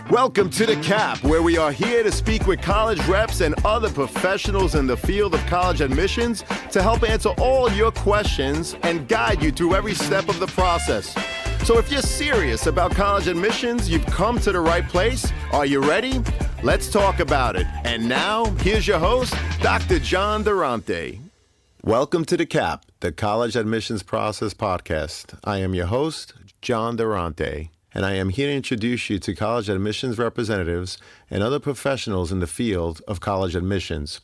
Welcome to The Cap, where we are here to speak with college reps and other professionals in the field of college admissions to help answer all your questions and guide you through every step of the process. So if you're serious about college admissions, you've come to the right place. Are you ready? Let's talk about it. And now, here's your host, Dr. John Durante. Welcome to The Cap, the College Admissions Process Podcast. I am your host, John Durante, and I am here to introduce you to college admissions representatives and other professionals in the field of college admissions.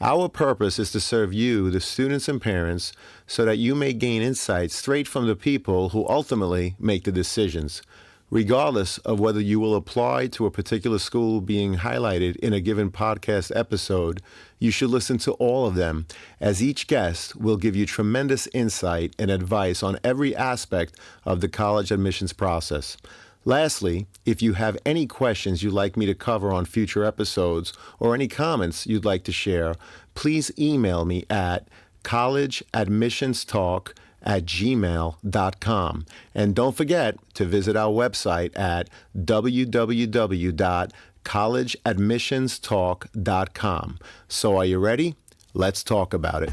Our purpose is to serve you, the students and parents, so that you may gain insights straight from the people who ultimately make the decisions. Regardless of whether you will apply to a particular school being highlighted in a given podcast episode, you should listen to all of them, as each guest will give you tremendous insight and advice on every aspect of the college admissions process. Lastly, if you have any questions you'd like me to cover on future episodes or any comments you'd like to share, please email me at collegeadmissionstalk@gmail.com. And don't forget to visit our website at www.collegeadmissionstalk.com. So are you ready? Let's talk about it.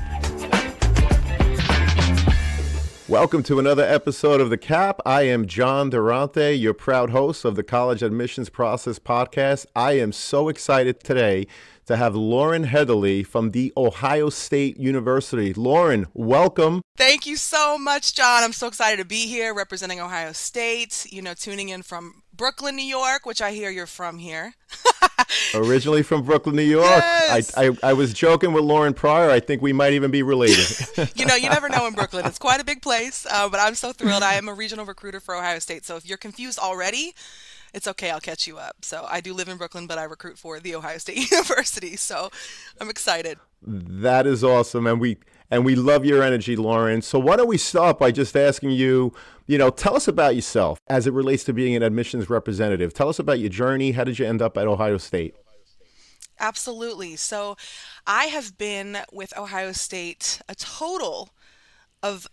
Welcome to another episode of The Cap. I am John Durante, your proud host of the College Admissions Process Podcast. I am so excited today to have Lauren Heatherly from The Ohio State University. Lauren, welcome. Thank you so much, John. I'm so excited to be here representing Ohio State, tuning in from Brooklyn, New York, which I hear you're from here. Originally from Brooklyn, New York. Yes. I was joking with Lauren prior. I think we might even be related. You never know in Brooklyn. It's quite a big place, but I'm so thrilled. I am a regional recruiter for Ohio State. So if you're confused already, it's okay. I'll catch you up. So I do live in Brooklyn, but I recruit for The Ohio State University. So I'm excited. That is awesome. And we love your energy, Lauren. So why don't we start by just asking you, tell us about yourself as it relates to being an admissions representative. Tell us about your journey. How did you end up at Ohio State? Absolutely. So I have been with Ohio State a total of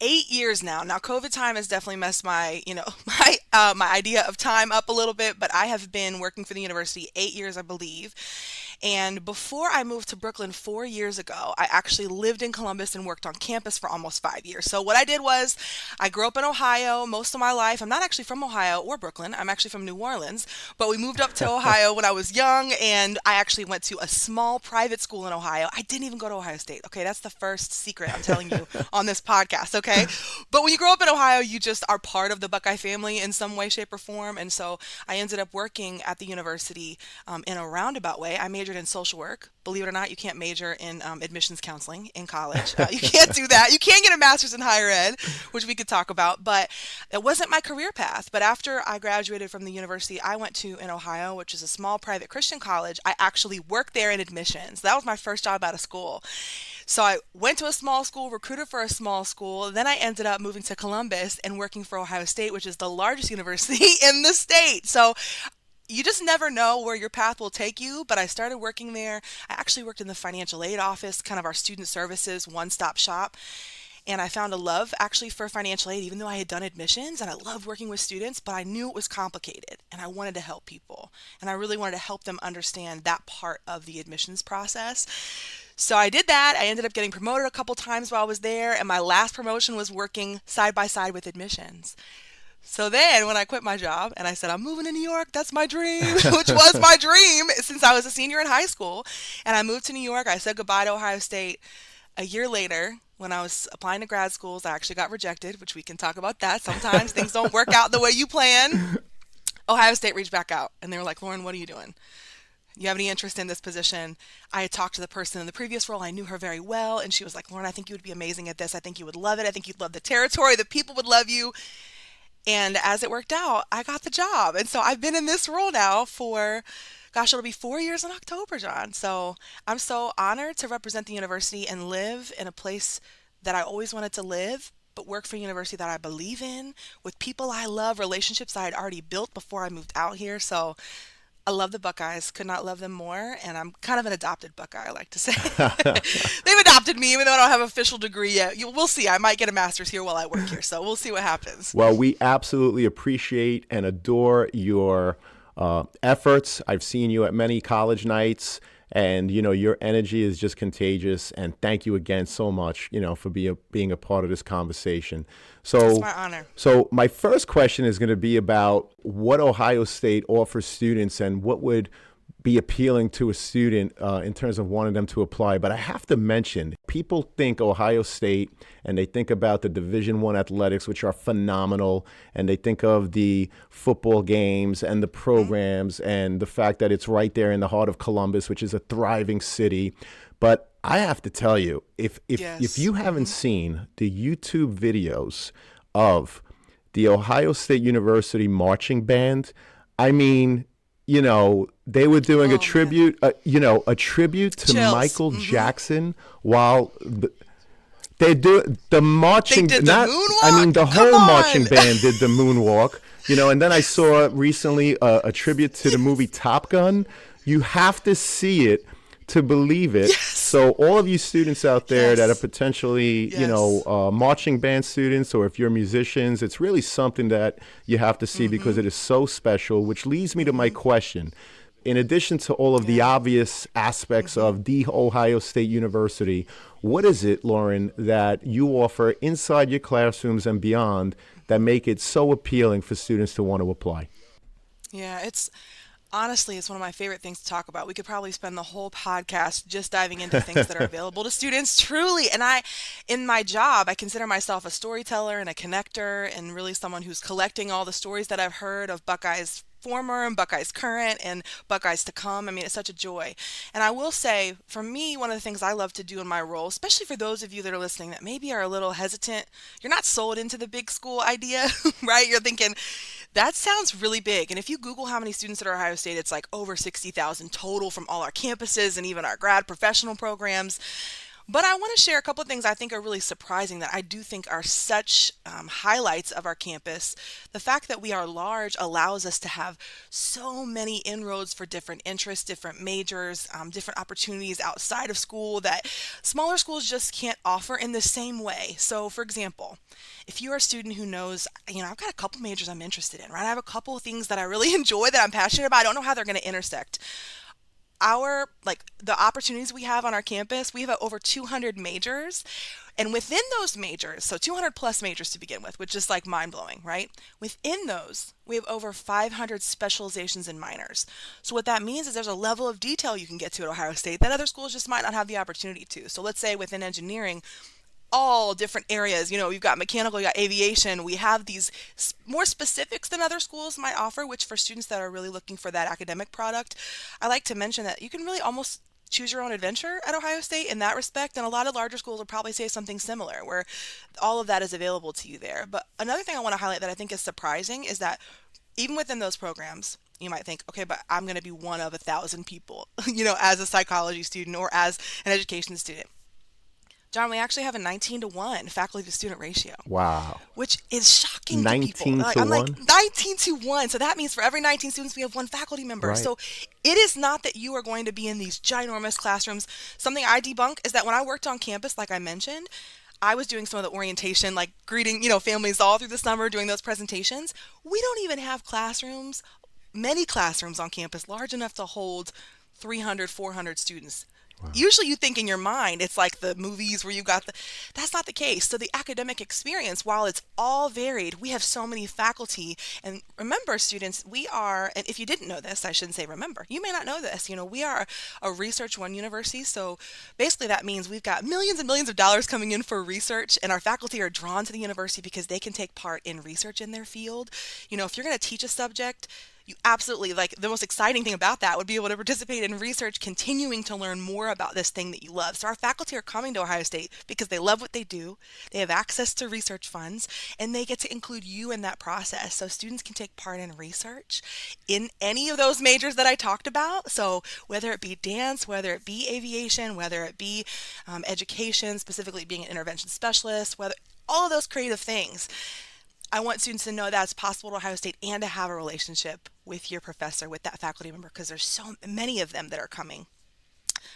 8 years now. Now, COVID time has definitely messed my idea of time up a little bit, but I have been working for the university 8 years, I believe. And before I moved to Brooklyn 4 years ago, I actually lived in Columbus and worked on campus for almost 5 years. So what I did was I grew up in Ohio most of my life. I'm not actually from Ohio or Brooklyn. I'm actually from New Orleans, but we moved up to Ohio when I was young, and I actually went to a small private school in Ohio. I didn't even go to Ohio State. Okay, that's the first secret I'm telling you on this podcast, okay? But when you grow up in Ohio, you just are part of the Buckeye family in some way, shape, or form. And so I ended up working at the university in a roundabout way. I majored in social work. Believe it or not, you can't major in admissions counseling in college. You can't do that. You can get a master's in higher ed, which we could talk about, but it wasn't my career path. But after I graduated from the university, I went to in Ohio, which is a small private Christian college. I actually worked there in admissions. That was my first job out of school. So I went to a small school, recruited for a small school. Then I ended up moving to Columbus and working for Ohio State, which is the largest university in the state. So you just never know where your path will take you, but I started working there. I actually worked in the financial aid office, kind of our student services one-stop shop. And I found a love actually for financial aid, even though I had done admissions and I loved working with students, but I knew it was complicated and I wanted to help people. And I really wanted to help them understand that part of the admissions process. So I did that. I ended up getting promoted a couple times while I was there. And my last promotion was working side by side with admissions. So then when I quit my job and I said, I'm moving to New York, that's my dream, which was my dream since I was a senior in high school. And I moved to New York. I said goodbye to Ohio State. A year later, when I was applying to grad schools, I actually got rejected, which we can talk about that. Sometimes things don't work out the way you plan. Ohio State reached back out and they were like, Lauren, what are you doing? You have any interest in this position? I had talked to the person in the previous role. I knew her very well. And she was like, Lauren, I think you would be amazing at this. I think you would love it. I think you'd love the territory. The people would love you. And as it worked out, I got the job. And so I've been in this role now for, it'll be 4 years in October, John. So I'm so honored to represent the university and live in a place that I always wanted to live, but work for a university that I believe in, with people I love, relationships I had already built before I moved out here. So I love the Buckeyes, could not love them more, and I'm kind of an adopted Buckeye, I like to say. They've adopted me, even though I don't have an official degree yet. We'll see. I might get a master's here while I work here, so we'll see what happens. Well, we absolutely appreciate and adore your efforts. I've seen you at many college nights, and your energy is just contagious. And thank you again so much, for being a part of this conversation. It's So, my honor. so my first question is going to be about what Ohio State offers students and what would be appealing to a student in terms of wanting them to apply. But I have to mention, people think Ohio State and they think about the Division I athletics, which are phenomenal, and they think of the football games and the programs and the fact that it's right there in the heart of Columbus, which is a thriving city. But I have to tell you, if Yes. you haven't seen the YouTube videos of the Ohio State University marching band, I mean, they were doing a Oh man. tribute, a tribute to Chills. Michael Jackson while they do the They marching, did the not, I mean, moonwalk. the Come whole marching on. band did the moonwalk, and then I saw recently a tribute to the movie Top Gun. You have to see it to believe it. Yes. So all of you students out there that are Yes. potentially, Yes. marching band students, or if you're musicians, it's really something that you have to see because it is so special, which leads me to my question. In addition to all of the Yeah. obvious aspects of the Ohio State University, what is it, Lauren, that you offer inside your classrooms and beyond that make it so appealing for students to want to apply? Yeah, it's honestly, it's one of my favorite things to talk about. We could probably spend the whole podcast just diving into things that are available to students, truly. And in my job, I consider myself a storyteller and a connector, and really someone who's collecting all the stories that I've heard of Buckeyes former and Buckeyes current and Buckeyes to come. I mean, it's such a joy. And I will say, for me, one of the things I love to do in my role, especially for those of you that are listening that maybe are a little hesitant, you're not sold into the big school idea, right? You're thinking, that sounds really big. And if you Google how many students at Ohio State, it's like over 60,000 total from all our campuses and even our grad professional programs. But I want to share a couple of things I think are really surprising that I do think are such highlights of our campus. The fact that we are large allows us to have so many inroads for different interests, different majors, different opportunities outside of school that smaller schools just can't offer in the same way. So, for example, if you're a student who knows, I've got a couple majors I'm interested in, right? I have a couple of things that I really enjoy that I'm passionate about. I don't know how they're going to intersect. Our like the opportunities we have on our campus, we have over 200 majors, and within those majors, so 200 plus majors to begin with, which is like mind-blowing, right? Within those, we have over 500 specializations and minors. So what that means is there's a level of detail you can get to at Ohio State that other schools just might not have the opportunity to. So let's say within engineering, all different areas. We've got mechanical, you got aviation. We have these more specifics than other schools might offer, which for students that are really looking for that academic product, I like to mention that you can really almost choose your own adventure at Ohio State in that respect. And a lot of larger schools will probably say something similar, where all of that is available to you there. But another thing I want to highlight that I think is surprising is that even within those programs, you might think, okay, but I'm going to be one of 1,000 people, as a psychology student or as an education student. John, we actually have a 19 to 1 faculty to student ratio, Wow. which is shocking to people. 19 to I'm like 1? 19 to 1. So that means for every 19 students, we have one faculty member. Right. So it is not that you are going to be in these ginormous classrooms. Something I debunk is that when I worked on campus, like I mentioned, I was doing some of the orientation, like greeting, families all through the summer, doing those presentations. We don't even have many classrooms on campus large enough to hold 300, 400 students. Usually you think in your mind it's like the movies where that's not the case. So the academic experience, while it's all varied, we have so many faculty. And remember, students, and if you didn't know this, I shouldn't say remember, you may not know this, we are a Research One university. So basically that means we've got millions and millions of dollars coming in for research, and our faculty are drawn to the university because they can take part in research in their field. If you're going to teach a subject, you absolutely, like, the most exciting thing about that would be able to participate in research, continuing to learn more about this thing that you love. So our faculty are coming to Ohio State because they love what they do, they have access to research funds, and they get to include you in that process. So students can take part in research in any of those majors that I talked about. So whether it be dance, whether it be aviation, whether it be education, specifically being an intervention specialist, whether all of those creative things. I want students to know that it's possible at Ohio State and to have a relationship with your professor, with that faculty member, because there's so many of them that are coming.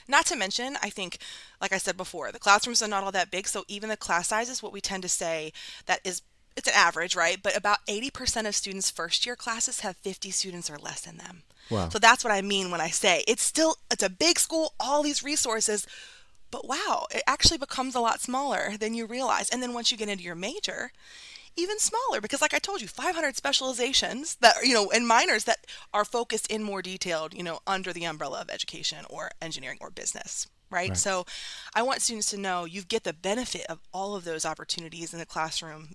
Not to mention, I think, like I said before, the classrooms are not all that big, so even the class sizes, what we tend to say that is it's an average, right? But about 80% of students' first year classes have 50 students or less in them. Wow. So that's what I mean when I say it's a big school, all these resources, but wow, it actually becomes a lot smaller than you realize. And then once you get into your major, even smaller because like I told you, 500 specializations that, and minors that are focused in more detailed, under the umbrella of education or engineering or business. Right. Right. So I want students to know you get the benefit of all of those opportunities in the classroom,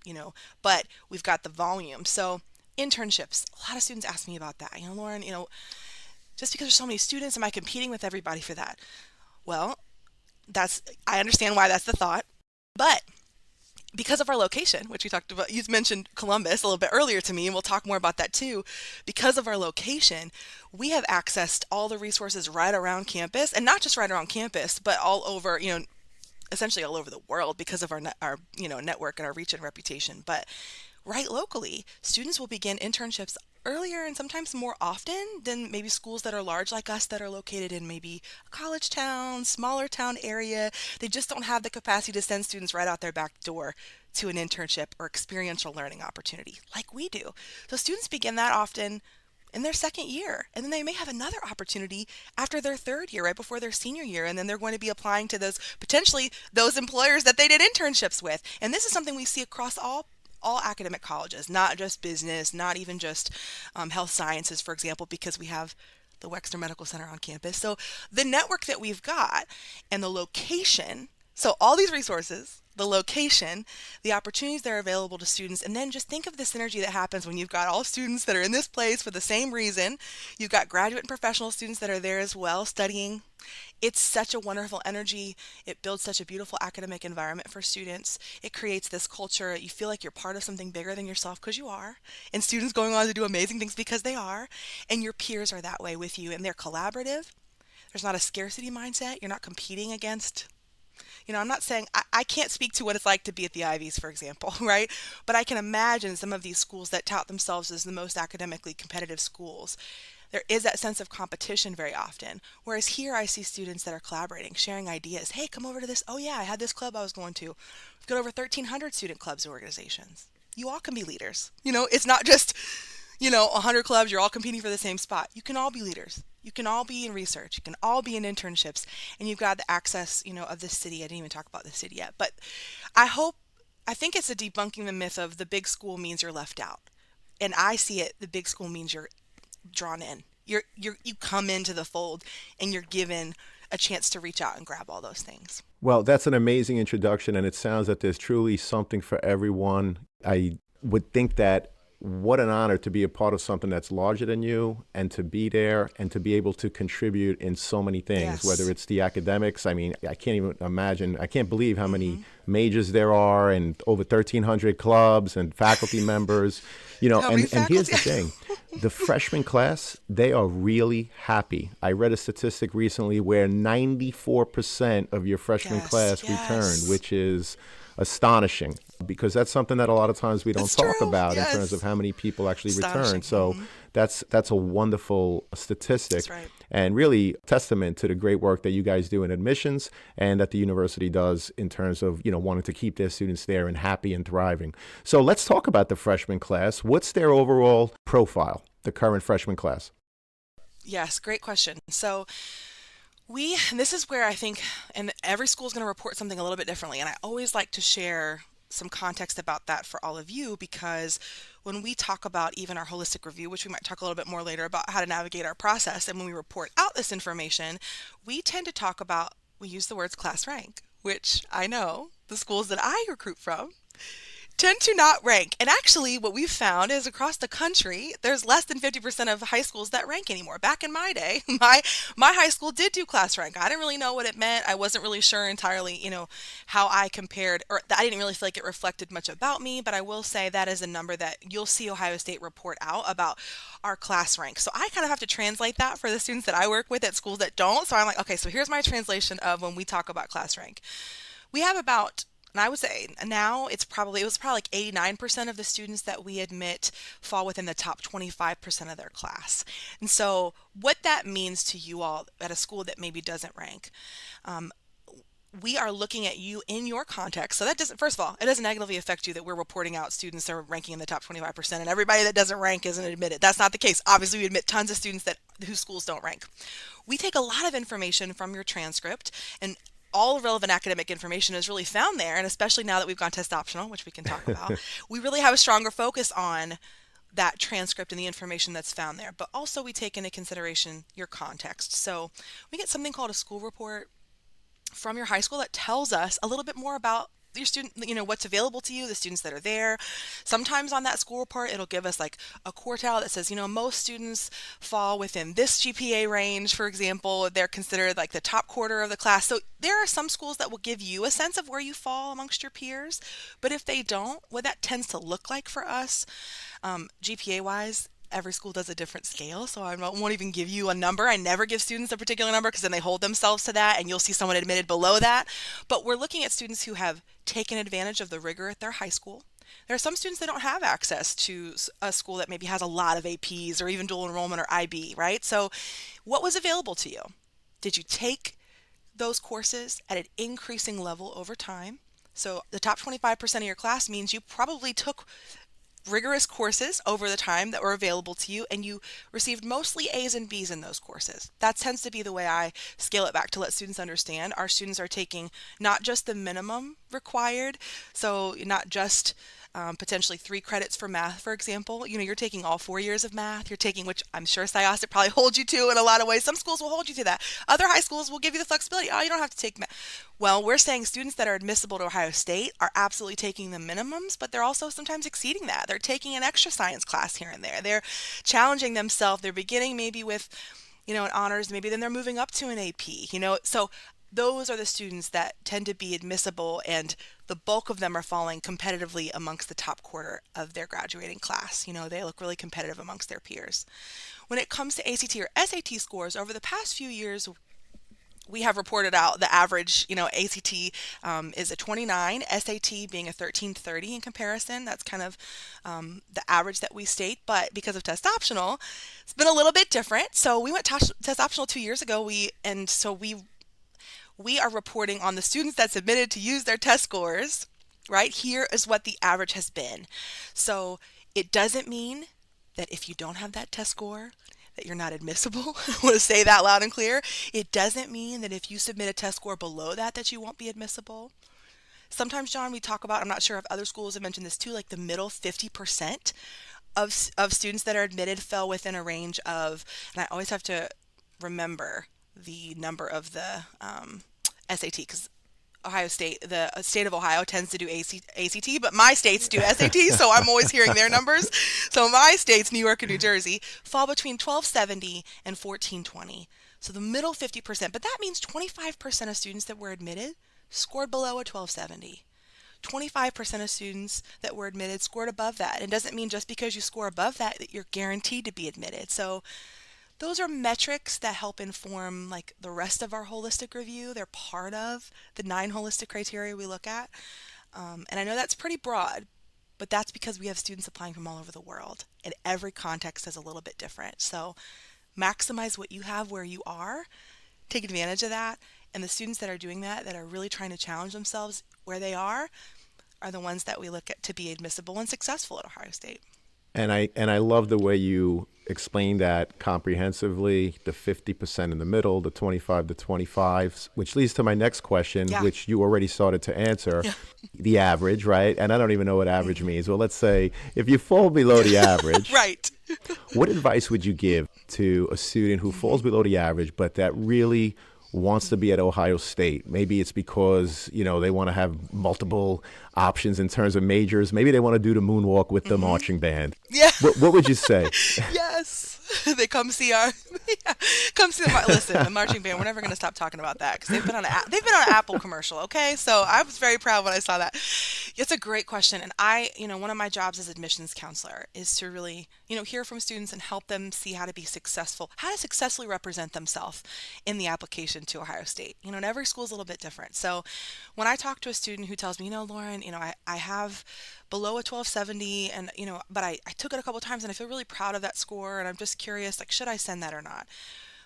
but we've got the volume. So internships, a lot of students ask me about that. Lauren, just because there's so many students, am I competing with everybody for that? Well, I understand why that's the thought, but because of our location, which we talked about, you mentioned Columbus a little bit earlier to me, and we'll talk more about that too. Because of our location, we have accessed all the resources right around campus, and not just right around campus, but all over, essentially all over the world because of our network and our reach and reputation. But right locally, students will begin internships earlier and sometimes more often than maybe schools that are large like us that are located in maybe a college town, smaller town area. They just don't have the capacity to send students right out their back door to an internship or experiential learning opportunity like we do. So students begin that often in their second year, and then they may have another opportunity after their third year, right before their senior year, and then they're going to be applying to those employers that they did internships with. And this is something we see across all academic colleges, not just business, not even just health sciences, for example, because we have the Wexner Medical Center on campus. So the network that we've got and the location, so all these resources, the location, the opportunities that are available to students, and then just think of the synergy that happens when you've got all students that are in this place for the same reason. You've got graduate and professional students that are there as well studying. It's such a wonderful energy. It builds such a beautiful academic environment for students. It creates this culture. You feel like you're part of something bigger than yourself because you are. And students going on to do amazing things because they are. And your peers are that way with you. And they're collaborative. There's not a scarcity mindset. You're not competing against. I'm not saying I can't speak to what it's like to be at the Ivies, for example, right? But I can imagine some of these schools that tout themselves as the most academically competitive schools. There is that sense of competition very often. Whereas here I see students that are collaborating, sharing ideas. Hey, come over to this. Oh yeah, I had this club I was going to. We've got over 1,300 student clubs and organizations. You all can be leaders. It's not just, 100 clubs, you're all competing for the same spot. You can all be leaders. You can all be in research. You can all be in internships. And you've got the access, of the city. I didn't even talk about the city yet. But I think it's a debunking the myth of the big school means you're left out. And I see it, the big school means you're drawn in. You come into the fold and you're given a chance to reach out and grab all those things. Well, that's an amazing introduction, and it sounds that there's truly something for everyone. I would think that what an honor to be a part of something that's larger than you and to be there and to be able to contribute in so many things, Yes. whether it's the academics. I mean, I can't even imagine, I can't believe how many majors there are and over 1,300 clubs and faculty members, How many and here's the faculty? thing. The freshman class, they are really happy. I read a statistic recently where 94% of your freshman Yes, class yes. returned, which is astonishing because that's something that a lot of times we don't It's talk true, about in yes. terms of how many people actually return. Astonishing. So that's a wonderful statistic That's right. and really testament to the great work that you guys do in admissions and that the university does in terms of, wanting to keep their students there and happy and thriving. So let's talk about the freshman class. What's their overall profile, the current freshman class? Yes, great question. So and this is where I think, and every school is going to report something a little bit differently. And I always like to share some context about that for all of you, because when we talk about even our holistic review, which we might talk a little bit more later about how to navigate our process, and when we report out this information, we tend to we use the words class rank, which I know the schools that I recruit from tend to not rank. And actually, what we've found is across the country, there's less than 50% of high schools that rank anymore. Back in my day, my high school did do class rank. I didn't really know what it meant. I wasn't really sure entirely, how I compared, or I didn't really feel like it reflected much about me. But I will say that is a number that you'll see Ohio State report out about our class rank. So I kind of have to translate that for the students that I work with at schools that don't. So I'm like, okay, so here's my translation of when we talk about class rank. We have about, and I would say now it was probably like 89% of the students that we admit fall within the top 25% of their class. And so what that means to you all at a school that maybe doesn't rank, we are looking at you in your context. So that doesn't, first of all, it doesn't negatively affect you that we're reporting out students that are ranking in the top 25% and everybody that doesn't rank isn't admitted. That's not the case. Obviously, we admit tons of students that whose schools don't rank. We take a lot of information from your transcript, and all relevant academic information is really found there. And especially now that we've gone test optional, which we can talk about, we really have a stronger focus on that transcript and the information that's found there. But also we take into consideration your context. So we get something called a school report from your high school that tells us a little bit more about your student, what's available to you, the students that are there. Sometimes on that school report, it'll give us like a quartile that says, most students fall within this GPA range, for example. They're considered like the top quarter of the class. So there are some schools that will give you a sense of where you fall amongst your peers. But if they don't, what that tends to look like for us, GPA wise, every school does a different scale, so I won't even give you a number. I never give students a particular number because then they hold themselves to that, and you'll see someone admitted below that. But we're looking at students who have taken advantage of the rigor at their high school. There are some students that don't have access to a school that maybe has a lot of APs or even dual enrollment or IB, right? So what was available to you? Did you take those courses at an increasing level over time? So the top 25% of your class means you probably took rigorous courses over the time that were available to you, and you received mostly A's and B's in those courses. That tends to be the way I scale it back to let students understand. Our students are taking not just the minimum required, so not just potentially 3 credits for math, for example. You're taking all 4 years of math. You're taking, which I'm sure SIOSIT probably holds you to in a lot of ways. Some schools will hold you to that. Other high schools will give you the flexibility. Oh, you don't have to take math. Well, we're saying students that are admissible to Ohio State are absolutely taking the minimums, but they're also sometimes exceeding that. They're taking an extra science class here and there. They're challenging themselves. They're beginning maybe with, an honors, maybe then they're moving up to an AP, So those are the students that tend to be admissible, and the bulk of them are falling competitively amongst the top quarter of their graduating class. They look really competitive amongst their peers. When it comes to ACT or SAT scores, over the past few years, we have reported out the average, ACT is a 29, SAT being a 1330 in comparison. That's kind of the average that we state, but because of test optional, it's been a little bit different. So we went test optional 2 years ago. We are reporting on the students that submitted to use their test scores. Right here is what the average has been. So it doesn't mean that if you don't have that test score, that you're not admissible. I want to say that loud and clear. It doesn't mean that if you submit a test score below that you won't be admissible. Sometimes, John, we talk about, I'm not sure if other schools have mentioned this too, like the middle 50% of students that are admitted fell within a range of, and I always have to remember the number of the SAT, because the state of Ohio tends to do ACT, but my states do SAT, so I'm always hearing their numbers. So my states, New York and New Jersey, fall between 1270 and 1420. So the middle 50%, but that means 25% of students that were admitted scored below a 1270. 25% of students that were admitted scored above that. It doesn't mean just because you score above that you're guaranteed to be admitted. So those are metrics that help inform like the rest of our holistic review. They're part of the 9 holistic criteria we look at. And I know that's pretty broad, but that's because we have students applying from all over the world, and every context is a little bit different. So maximize what you have where you are, take advantage of that, and the students that are doing that are really trying to challenge themselves where they are the ones that we look at to be admissible and successful at Ohio State. And I love the way you explain that comprehensively, the 50% in the middle, the 25 to 25, which leads to my next question, which you already started to answer, the average, right? And I don't even know what average means. Well, let's say if you fall below the average, right. What advice would you give to a student who falls below the average, but that really wants to be at Ohio State? Maybe it's because, they want to have multiple options in terms of majors. Maybe they want to do the moonwalk with the marching band. Yeah. What would you say? Yes. They come see listen, the marching band, we're never going to stop talking about that because they've been on an Apple commercial. Okay. So I was very proud when I saw that. It's a great question. And one of my jobs as admissions counselor is to really, hear from students and help them see how to successfully represent themselves in the application to Ohio State. And every school is a little bit different. So when I talk to a student who tells me, Lauren, I have below a 1270 and, but I took it a couple times and I feel really proud of that score and I'm just curious, should I send that or not?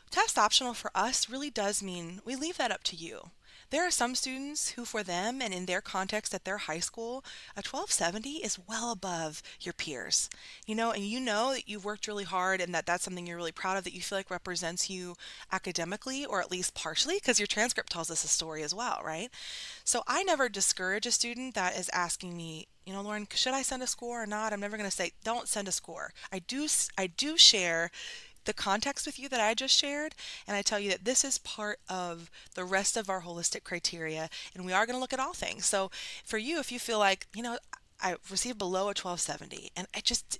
Test optional for us really does mean we leave that up to you. There are some students who, for them and in their context at their high school, a 1270 is well above your peers. And you know that you've worked really hard and that that's something you're really proud of, that you feel like represents you academically, or at least partially, because your transcript tells us a story as well, right? So I never discourage a student that is asking me, Lauren, should I send a score or not? I'm never going to say, don't send a score. I do share the context with you that I just shared, and I tell you that this is part of the rest of our holistic criteria, and we are going to look at all things. So for you, if you feel like, I received below a 1270 and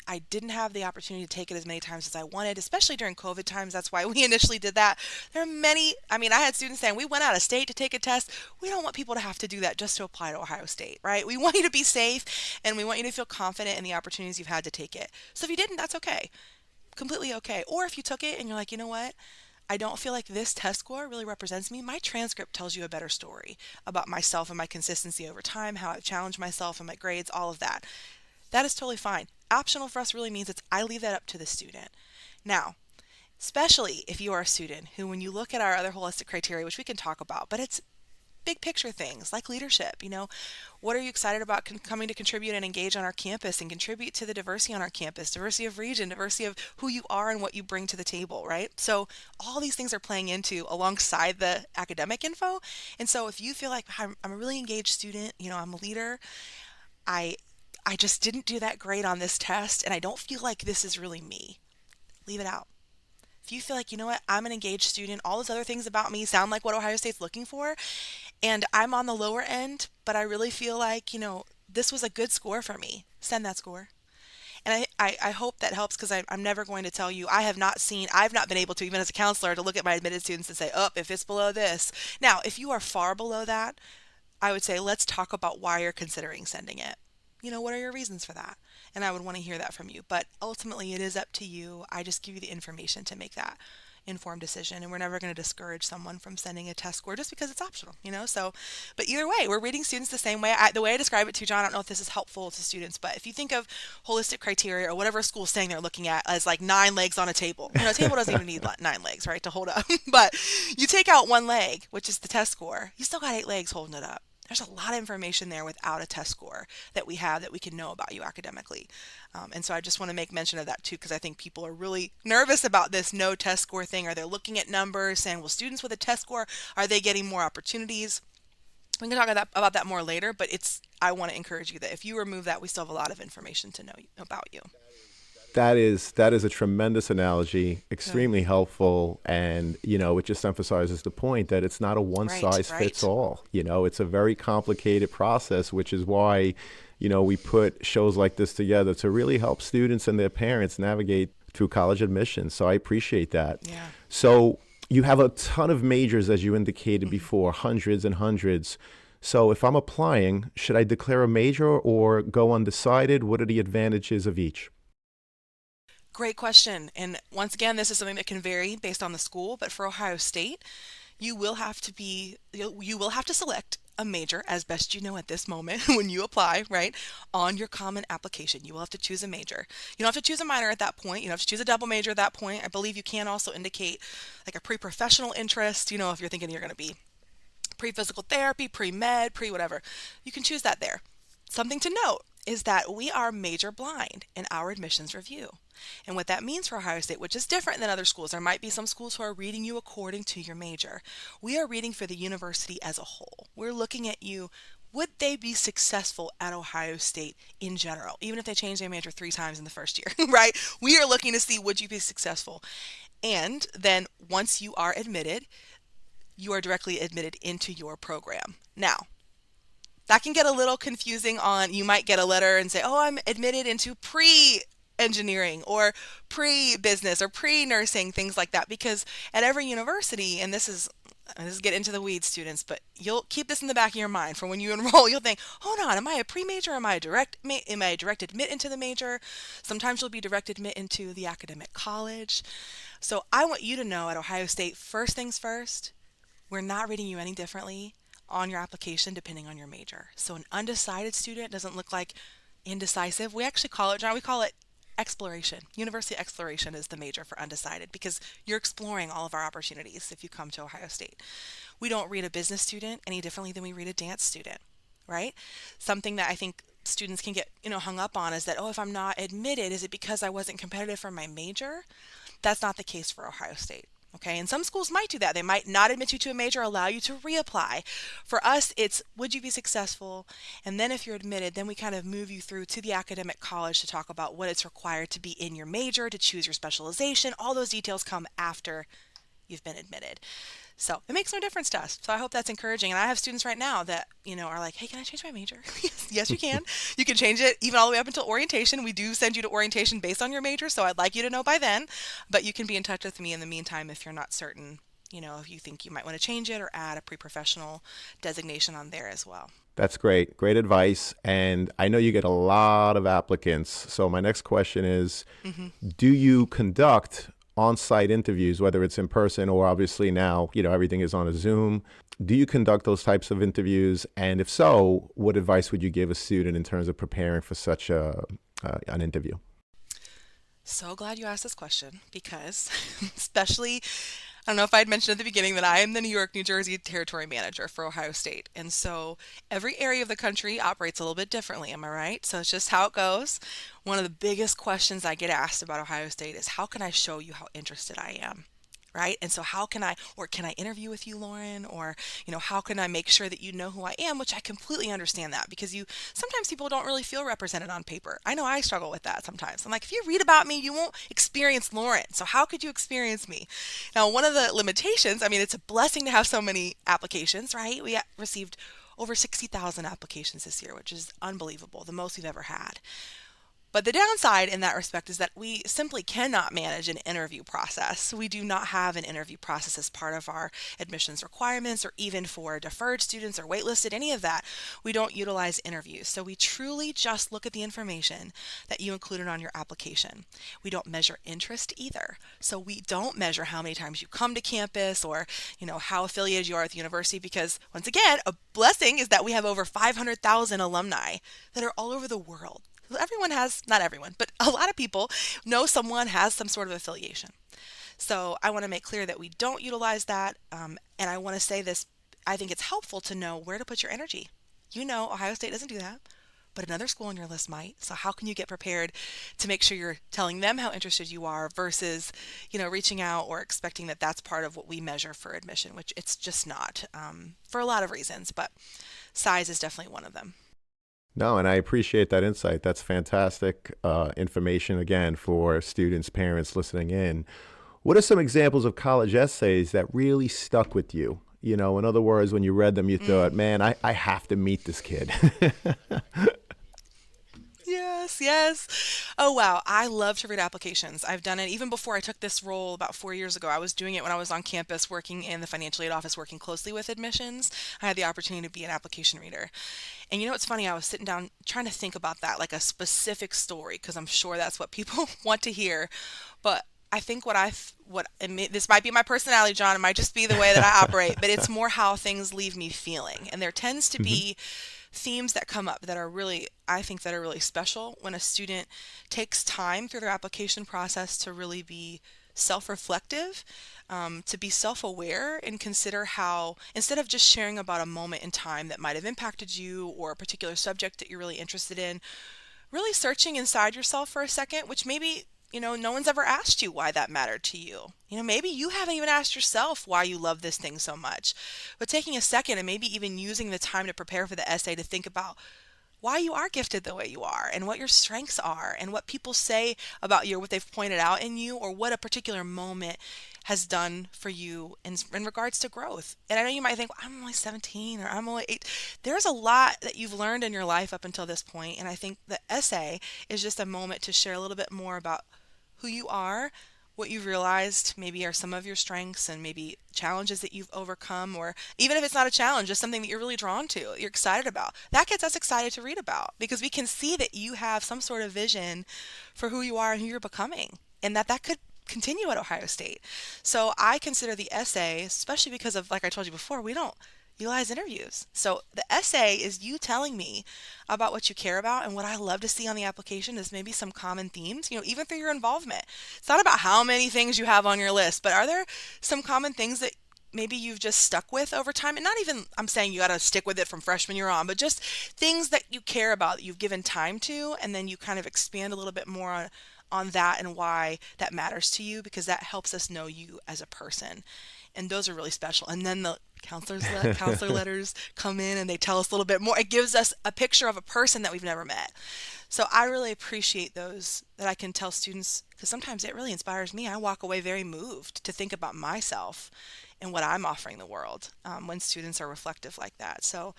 I didn't have the opportunity to take it as many times as I wanted, especially during COVID times. That's why we initially did that. There are many, I had students saying, we went out of state to take a test. We don't want people to have to do that just to apply to Ohio State, right? We want you to be safe, and we want you to feel confident in the opportunities you've had to take it. So if you didn't, that's okay. Completely okay. Or if you took it and you're like, you know what? I don't feel like this test score really represents me. My transcript tells you a better story about myself and my consistency over time, how I've challenged myself and my grades, all of that. That is totally fine. Optional for us really means I leave that up to the student. Now, especially if you are a student who, when you look at our other holistic criteria, which we can talk about, but it's big picture things like leadership. What are you excited about coming to contribute and engage on our campus and contribute to the diversity on our campus, diversity of region, diversity of who you are and what you bring to the table, right? So all these things are playing into alongside the academic info. And so if you feel like I'm a really engaged student, I'm a leader, I just didn't do that great on this test, and I don't feel like this is really me, leave it out. If you feel like, you know what, I'm an engaged student, all those other things about me sound like what Ohio State's looking for, and I'm on the lower end, but I really feel like, this was a good score for me, send that score. And I hope that helps, because I'm never going to tell you, I've not been able to, even as a counselor, to look at my admitted students and say, if it's below this. Now, if you are far below that, I would say, let's talk about why you're considering sending it. What are your reasons for that? And I would want to hear that from you. But ultimately, it is up to you. I just give you the information to make that informed decision. And we're never going to discourage someone from sending a test score just because it's optional, So, but either way, we're reading students the same way. The way I describe it to you, John, I don't know if this is helpful to students, but if you think of holistic criteria or whatever a school's saying they're looking at as like 9 legs on a table, a table doesn't even need 9 legs, right, to hold up. But you take out 1 leg, which is the test score, you still got 8 legs holding it up. There's a lot of information there without a test score that we have that we can know about you academically. And so I just want to make mention of that too, because I think people are really nervous about this no test score thing, or they're looking at numbers saying, well, students with a test score, are they getting more opportunities? We can talk about that more later, but I want to encourage you that if you remove that, we still have a lot of information to know about you. That is a tremendous analogy, extremely helpful, and it just emphasizes the point that it's not a one size fits all. It's a very complicated process, which is why we put shows like this together to really help students and their parents navigate through college admissions. So I appreciate that. Yeah. So you have a ton of majors, as you indicated before, hundreds and hundreds. So if I'm applying, should I declare a major or go undecided? What are the advantages of each? Great question. And once again, this is something that can vary based on the school, but for Ohio State, you will have to select a major as best you know at this moment when you apply, right? On your common application, you will have to choose a major. You don't have to choose a minor at that point. You don't have to choose a double major at that point. I believe you can also indicate like a pre-professional interest, if you're thinking you're going to be pre-physical therapy, pre-med, pre-whatever. You can choose that there. Something to note is that we are major blind in our admissions review. And what that means for Ohio State, which is different than other schools, there might be some schools who are reading you according to your major. We are reading for the university as a whole. We're looking at you. Would they be successful at Ohio State in general, even if they change their major 3 times in the first year, right? We are looking to see, would you be successful? And then once you are admitted, you are directly admitted into your program. Now, that can get a little confusing you might get a letter and say, I'm admitted into pre-engineering or pre-business or pre-nursing, things like that, because at every university, and this is get into the weeds, students, but you'll keep this in the back of your mind for when you enroll. You'll think, hold on, am I a pre-major? Am I a direct admit into the major? Sometimes you'll be direct admit into the academic college. So I want you to know at Ohio State, first things first, we're not reading you any differently on your application depending on your major. So an undecided student doesn't look like indecisive. We actually call it exploration. University exploration is the major for undecided, because you're exploring all of our opportunities if you come to Ohio State. we don't read a business student any differently than we read a dance student, right? Something that I think students can get, hung up on is that, oh, if I'm not admitted, is it because I wasn't competitive for my major? That's not the case for Ohio State. Okay, and some schools might do that. They might not admit you to a major, allow you to reapply. For us, it's would you be successful? And then if you're admitted, then we kind of move you through to the academic college to talk about what it's required to be in your major, to choose your specialization. All those details come after you've been admitted. So it makes no difference to us. So I hope that's encouraging. And I have students right now that, are like, hey, can I change my major? Yes, you can. You can change it even all the way up until orientation. We do send you to orientation based on your major. So I'd like you to know by then. But you can be in touch with me in the meantime if you're not certain, if you think you might want to change it or add a pre-professional designation on there as well. That's great. Great advice. And I know you get a lot of applicants. So my next question is, do you conduct on-site interviews, whether it's in person or obviously now, everything is on a Zoom? Do you conduct those types of interviews? And if so, what advice would you give a student in terms of preparing for such an interview? So glad you asked this question because especially, I don't know if I'd mentioned at the beginning that I am the New York, New Jersey territory manager for Ohio State. And so every area of the country operates a little bit differently. Am I right? So it's just how it goes. One of the biggest questions I get asked about Ohio State is how can I show you how interested I am? Right? And so how can I interview with you, Lauren? Or, how can I make sure that you know who I am? Which I completely understand that because sometimes people don't really feel represented on paper. I know I struggle with that sometimes. I'm like, if you read about me, you won't experience Lauren. So how could you experience me? Now, one of the limitations, it's a blessing to have so many applications, right? We received over 60,000 applications this year, which is unbelievable, the most we've ever had. But the downside in that respect is that we simply cannot manage an interview process. We do not have an interview process as part of our admissions requirements or even for deferred students or waitlisted, any of that. We don't utilize interviews. So we truly just look at the information that you included on your application. We don't measure interest either. So we don't measure how many times you come to campus or, how affiliated you are with the university because, once again, a blessing is that we have over 500,000 alumni that are all over the world. Everyone has, not everyone, but a lot of people know someone has some sort of affiliation. So I want to make clear that we don't utilize that. And I want to say this, I think it's helpful to know where to put your energy. Ohio State doesn't do that, but another school on your list might. So how can you get prepared to make sure you're telling them how interested you are versus, reaching out or expecting that that's part of what we measure for admission, which it's just not for a lot of reasons, but size is definitely one of them. No, and I appreciate that insight. That's fantastic information, again, for students, parents listening in. What are some examples of college essays that really stuck with you? In other words, when you read them, you thought, man, I have to meet this kid. Yes. Oh, wow. I love to read applications. I've done it even before I took this role about 4 years ago. I was doing it when I was on campus working in the financial aid office, working closely with admissions. I had the opportunity to be an application reader. And it's funny, I was sitting down trying to think about that, like a specific story, because I'm sure that's what people want to hear. But I think this might be my personality, John. It might just be the way that I operate, but it's more how things leave me feeling. And there tends to be themes that come up that are really, I think that are really special when a student takes time through their application process to really be self-reflective, to be self-aware and consider how, instead of just sharing about a moment in time that might have impacted you or a particular subject that you're really interested in, really searching inside yourself for a second, which maybe no one's ever asked you why that mattered to you. Maybe you haven't even asked yourself why you love this thing so much. But taking a second and maybe even using the time to prepare for the essay to think about why you are gifted the way you are and what your strengths are and what people say about you or what they've pointed out in you or what a particular moment has done for you in regards to growth. And I know you might think, well, I'm only 17 or I'm only 8. There's a lot that you've learned in your life up until this point. And I think the essay is just a moment to share a little bit more about who you are, what you've realized maybe are some of your strengths and maybe challenges that you've overcome, or even if it's not a challenge, just something that you're really drawn to, you're excited about. That gets us excited to read about because we can see that you have some sort of vision for who you are and who you're becoming, and that could continue at Ohio State. So I consider the essay, especially because of, like I told you before, we don't utilize interviews. So the essay is you telling me about what you care about, and what I love to see on the application is maybe some common themes, even through your involvement. It's not about how many things you have on your list, but are there some common things that maybe you've just stuck with over time. And not even, I'm saying you got to stick with it from freshman year on, but just things that you care about, that you've given time to, and then you kind of expand a little bit more on that and why that matters to you, because that helps us know you as a person. And those are really special. And then the counselor letters come in and they tell us a little bit more. It gives us a picture of a person that we've never met. So I really appreciate those, that I can tell students, because sometimes it really inspires me. I walk away very moved to think about myself and what I'm offering the world, when students are reflective like that. So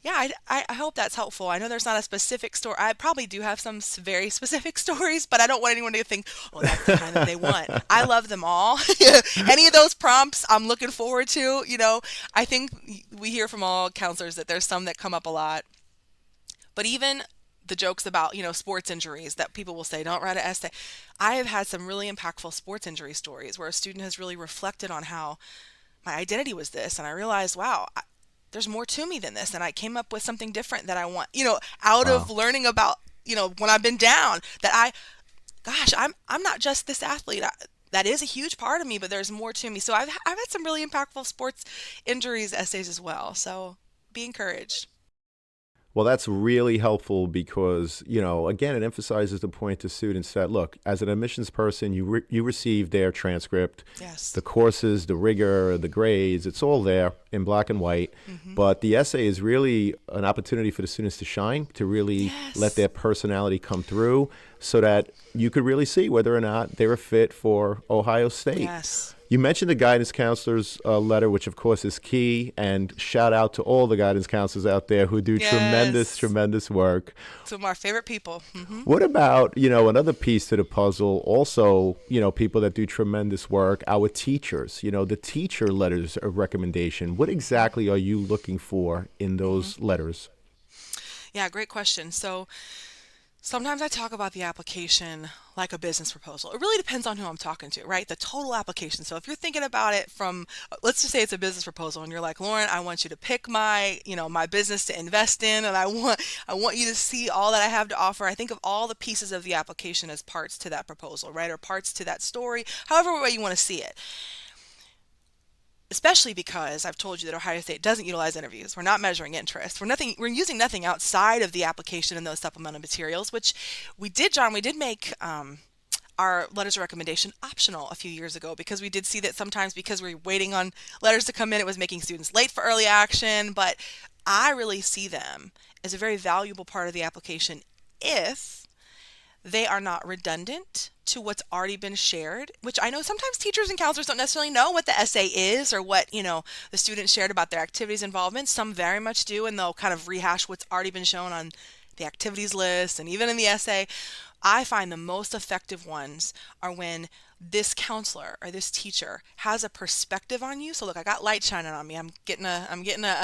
yeah, I hope that's helpful. I know there's not a specific story. I probably do have some very specific stories, but I don't want anyone to think, oh, that's the kind that they want. I love them all. Any of those prompts I'm looking forward to. I think we hear from all counselors that there's some that come up a lot. But even the jokes about, sports injuries that people will say, don't write an essay. I have had some really impactful sports injury stories where a student has really reflected on how my identity was this, and I realized, wow, there's more to me than this, and I came up with something different that I want, out Wow. of learning about, when I've been down, that I'm not just this athlete. That is a huge part of me, but there's more to me. So I've had some really impactful sports injuries essays as well. So be encouraged. Well, that's really helpful because, again, it emphasizes the point to students that, look, as an admissions person, you receive their transcript, Yes. the courses, the rigor, the grades, it's all there in black and white. Mm-hmm. But the essay is really an opportunity for the students to shine, to really Yes. let their personality come through so that you could really see whether or not they're a fit for Ohio State. Yes. You mentioned the guidance counselor's letter, which of course is key, and shout out to all the guidance counselors out there who do Yes. tremendous work. Some of our favorite people. Mm-hmm. What about, another piece to the puzzle, also, people that do tremendous work, our teachers, the teacher letters of recommendation. What exactly are you looking for in those letters? Yeah, great question. So sometimes I talk about the application like a business proposal. It really depends on who I'm talking to, right? The total application. So if you're thinking about it from, let's just say it's a business proposal and you're like, Lauren, I want you to pick my business to invest in, and I want you to see all that I have to offer. I think of all the pieces of the application as parts to that proposal, right? Or parts to that story, however way you want to see it. Especially because I've told you that Ohio State doesn't utilize interviews. We're not measuring interest. We're using nothing outside of the application and those supplemental materials, which we did, John. We did make our letters of recommendation optional a few years ago, because we did see that sometimes, because we're waiting on letters to come in, it was making students late for early action. But I really see them as a very valuable part of the application if they are not redundant to what's already been shared, which I know sometimes teachers and counselors don't necessarily know what the essay is or what, the students shared about their activities involvement. Some very much do, and they'll kind of rehash what's already been shown on the activities list and even in the essay. I find the most effective ones are when this counselor or this teacher has a perspective on you. So look, I got light shining on me. I'm getting a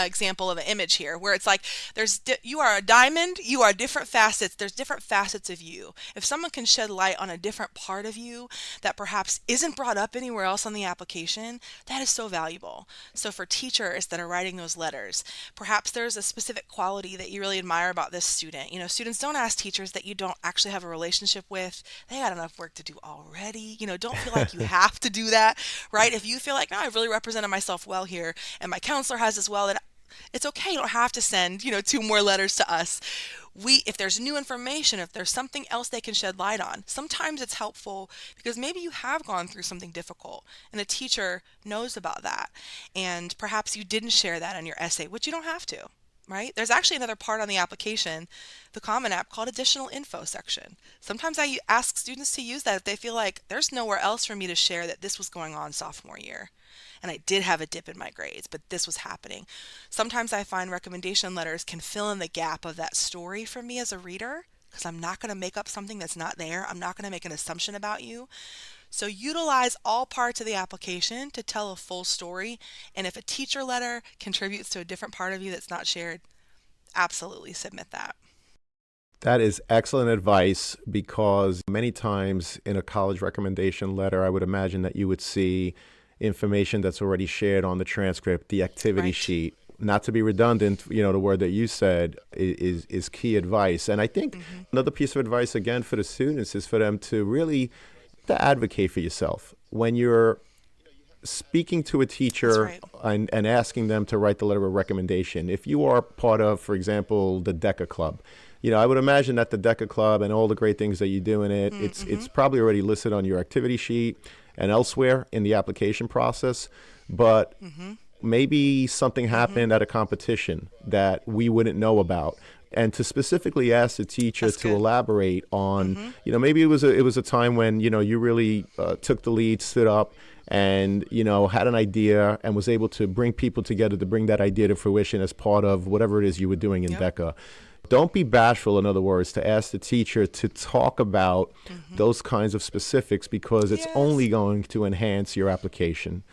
example of an image here where it's like you are a diamond, you are different facets. There's different facets of you. If someone can shed light on a different part of you that perhaps isn't brought up anywhere else on the application, that is so valuable. So for teachers that are writing those letters, perhaps there's a specific quality that you really admire about this student. Students don't ask teachers that you don't actually have a relationship with. They got enough work to do already. Don't feel like you have to do that, right? If you feel like, no, I've really represented myself well here, and my counselor has as well, then it's okay. You don't have to send, 2 more letters to us. If there's new information, if there's something else they can shed light on, sometimes it's helpful because maybe you have gone through something difficult and a teacher knows about that. And perhaps you didn't share that in your essay, which you don't have to. Right? There's actually another part on the application, the Common App, called Additional Info section. Sometimes I ask students to use that if they feel like there's nowhere else for me to share that this was going on sophomore year. And I did have a dip in my grades, but this was happening. Sometimes I find recommendation letters can fill in the gap of that story for me as a reader, because I'm not going to make up something that's not there. I'm not going to make an assumption about you. So utilize all parts of the application to tell a full story. And if a teacher letter contributes to a different part of you that's not shared, absolutely submit that. That is excellent advice, because many times in a college recommendation letter, I would imagine that you would see information that's already shared on the transcript, the activity sheet. Not to be redundant, the word that you said is key advice. And I think another piece of advice, again, for the students is for them to really to advocate for yourself. When you're speaking to a That's teacher right. and asking them to write the letter of recommendation. If you are part of, for example, the DECA Club, I would imagine that the DECA Club and all the great things that you do in it, it's probably already listed on your activity sheet and elsewhere in the application process. But maybe something happened at a competition that we wouldn't know about. And to specifically ask the teacher That's to good. elaborate on, maybe it was a time when you really took the lead, stood up, and had an idea and was able to bring people together to bring that idea to fruition as part of whatever it is you were doing in Yep. DECA. Don't be bashful, in other words, to ask the teacher to talk about those kinds of specifics because it's only Yes. going to enhance your application.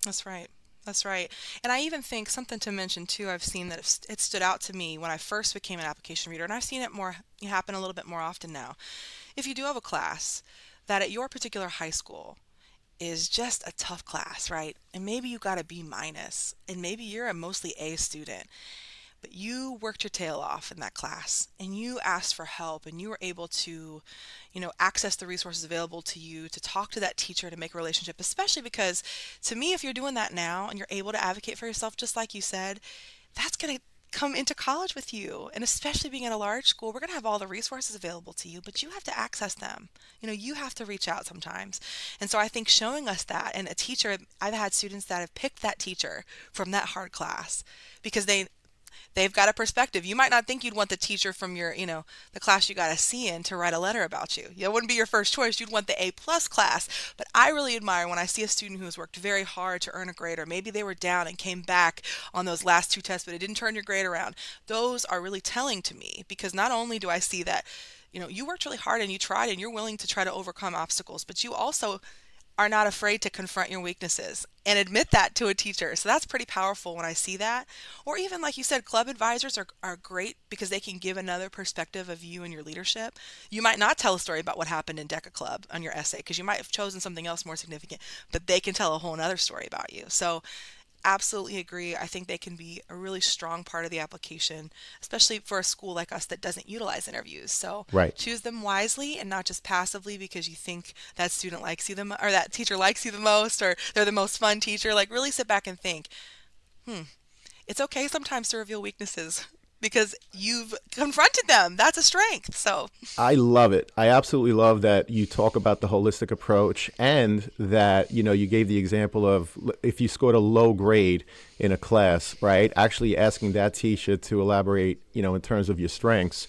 That's right. That's right. And I even think something to mention too, I've seen that it stood out to me when I first became an application reader, and I've seen it more happen a little bit more often now. If you do have a class that at your particular high school is just a tough class, right? And maybe you got a B minus, and maybe you're a mostly A student, but you worked your tail off in that class and you asked for help and you were able to, access the resources available to you to talk to that teacher to make a relationship, especially because to me, if you're doing that now and you're able to advocate for yourself, just like you said, that's going to come into college with you. And especially being at a large school, we're going to have all the resources available to you, but you have to access them. You have to reach out sometimes. And so I think showing us that, and a teacher, I've had students that have picked that teacher from that hard class because they've got a perspective. You might not think you'd want the teacher from your, the class you got a C in to write a letter about you. It wouldn't be your first choice. You'd want the A plus class. But I really admire when I see a student who has worked very hard to earn a grade, or maybe they were down and came back on those last two tests, but it didn't turn your grade around. Those are really telling to me because not only do I see that, you worked really hard and you tried and you're willing to try to overcome obstacles, but you also are not afraid to confront your weaknesses and admit that to a teacher. So that's pretty powerful when I see that. Or even like you said, club advisors are great because they can give another perspective of you and your leadership. You might not tell a story about what happened in DECA Club on your essay because you might have chosen something else more significant, but they can tell a whole other story about you. So absolutely agree. I think they can be a really strong part of the application, especially for a school like us that doesn't utilize interviews. So Right. choose them wisely and not just passively because you think that student likes you or that teacher likes you the most, or they're the most fun teacher. Like really sit back and think, it's okay sometimes to reveal weaknesses because you've confronted them. That's a strength. So, I love it. I absolutely love that you talk about the holistic approach and that, you gave the example of if you scored a low grade in a class, right? Actually asking that teacher to elaborate, in terms of your strengths.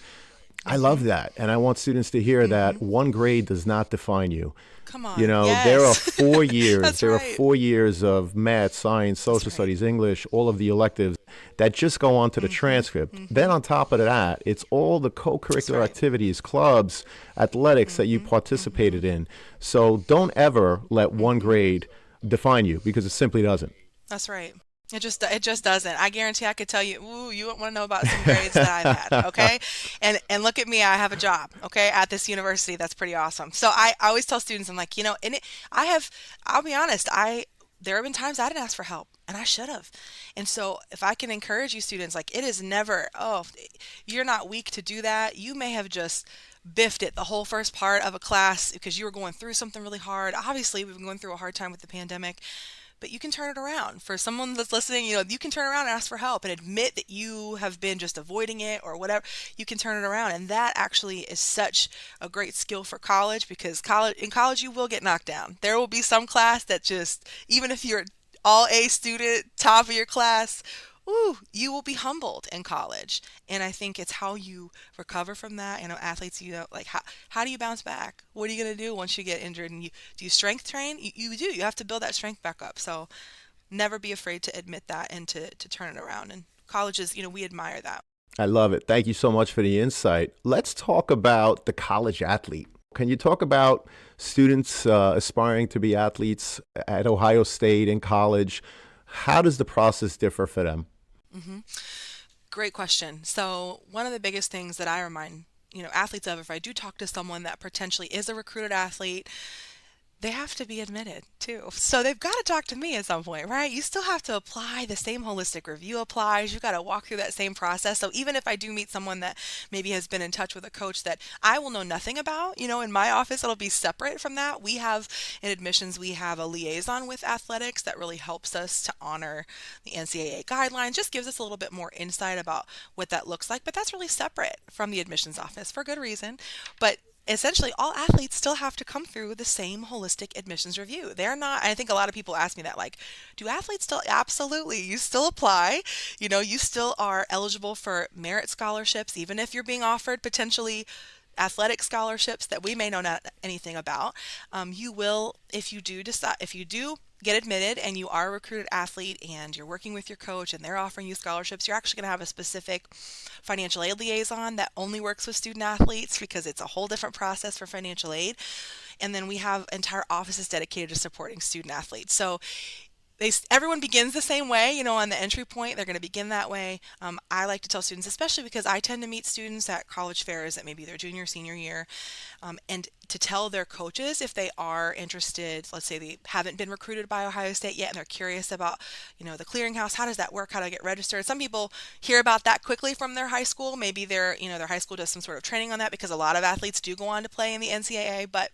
I love that. And I want students to hear that one grade does not define you. come on. There are Yes. 4 years. That's There are right. 4 years of math, science, That's social right. studies, English, all of the electives that just go onto the transcript. Then on top of that, it's all the That's co-curricular right. activities, clubs, athletics that you participated in. So don't ever let one grade define you because it simply doesn't. That's right. It just doesn't. I guarantee I could tell you, ooh, you want to know about some grades that I've had, okay? And look at me, I have a job, okay, at this university. That's pretty awesome. So I always tell students, I'm like, and I'll be honest, there have been times I didn't ask for help and I should have. And so if I can encourage you students, like it is never, oh, you're not weak to do that. You may have just biffed it the whole first part of a class because you were going through something really hard. Obviously, we've been going through a hard time with the pandemic, but you can turn it around. For someone that's listening, you can turn around and ask for help and admit that you have been just avoiding it or whatever. You can turn it around. And that actually is such a great skill for college because in college you will get knocked down. There will be some class that just, even if you're all A student, top of your class, ooh, you will be humbled in college. And I think it's how you recover from that. Athletes, like how do you bounce back? What are you going to do once you get injured? And do you strength train? You do. You have to build that strength back up. So never be afraid to admit that and to turn it around. And colleges, we admire that. I love it. Thank you so much for the insight. Let's talk about the college athlete. Can you talk about students aspiring to be athletes at Ohio State in college? How does the process differ for them? Great question. So one of the biggest things that I remind, athletes of, if I do talk to someone that potentially is a recruited athlete, they have to be admitted too. So they've got to talk to me at some point, right? You still have to apply. The same holistic review applies. You've got to walk through that same process. So even if I do meet someone that maybe has been in touch with a coach that I will know nothing about, in my office, it'll be separate from that. We have in admissions, we have a liaison with athletics that really helps us to honor the NCAA guidelines, just gives us a little bit more insight about what that looks like. But that's really separate from the admissions office for good reason. But essentially all athletes still have to come through the same holistic admissions review. They're not, I think a lot of people ask me that, like, do athletes still? Absolutely. You still apply. You still are eligible for merit scholarships, even if you're being offered potentially athletic scholarships that we may know not anything about. You will, if you do decide, if you do get admitted and you are a recruited athlete and you're working with your coach and they're offering you scholarships, you're actually going to have a specific financial aid liaison that only works with student athletes because it's a whole different process for financial aid. And then we have entire offices dedicated to supporting student athletes. So everyone begins the same way, on the entry point. They're going to begin that way. I like to tell students, especially because I tend to meet students at college fairs at maybe their junior, senior year, and to tell their coaches if they are interested. Let's say they haven't been recruited by Ohio State yet and they're curious about, the clearinghouse. How does that work? How do I get registered? Some people hear about that quickly from their high school. Maybe their high school does some sort of training on that because a lot of athletes do go on to play in the NCAA, but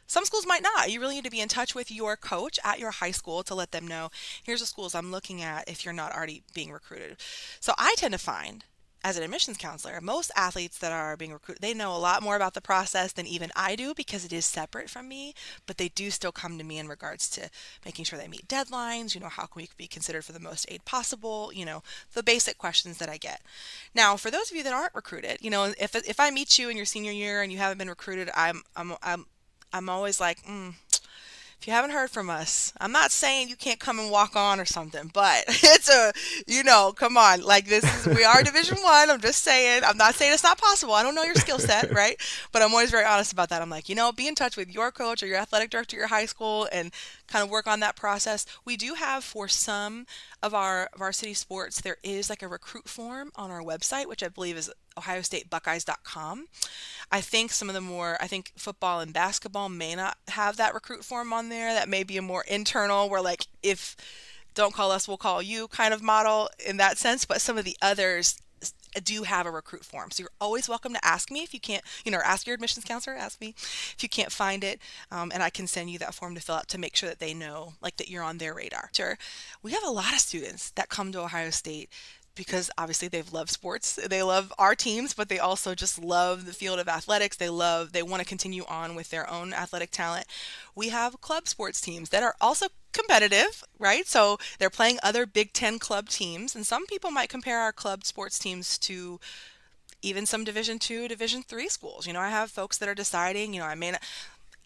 some schools might not. You really need to be in touch with your coach at your high school to let them know, here's the schools I'm looking at if you're not already being recruited. So I tend to find, as an admissions counselor, most athletes that are being recruited, they know a lot more about the process than even I do because it is separate from me, but they do still come to me in regards to making sure they meet deadlines, how can we be considered for the most aid possible, the basic questions that I get. Now, for those of you that aren't recruited, if I meet you in your senior year and you haven't been recruited, I'm always like, if you haven't heard from us, I'm not saying you can't come and walk on or something, but it's come on, like we are Division I. I'm just saying, I'm not saying it's not possible. I don't know your skill set, right? But I'm always very honest about that. I'm like, be in touch with your coach or your athletic director at your high school and kind of work on that process. We do have, for some of our varsity sports, there is like a recruit form on our website, which I believe is ohiostatebuckeyes.com. I think I think football and basketball may not have that recruit form on there. That may be a more internal, where like, if don't call us, we'll call you kind of model in that sense. But some of the others do have a recruit form. So you're always welcome to ask me if you can't, or ask your admissions counselor, ask me if you can't find it. And I can send you that form to fill out to make sure that they know, like, that you're on their radar. Sure. We have a lot of students that come to Ohio State because obviously they've loved sports. They love our teams, but they also just love the field of athletics. They want to continue on with their own athletic talent. We have club sports teams that are also competitive, right? So they're playing other Big Ten club teams. And some people might compare our club sports teams to even some Division II, Division III schools. I have folks that are deciding,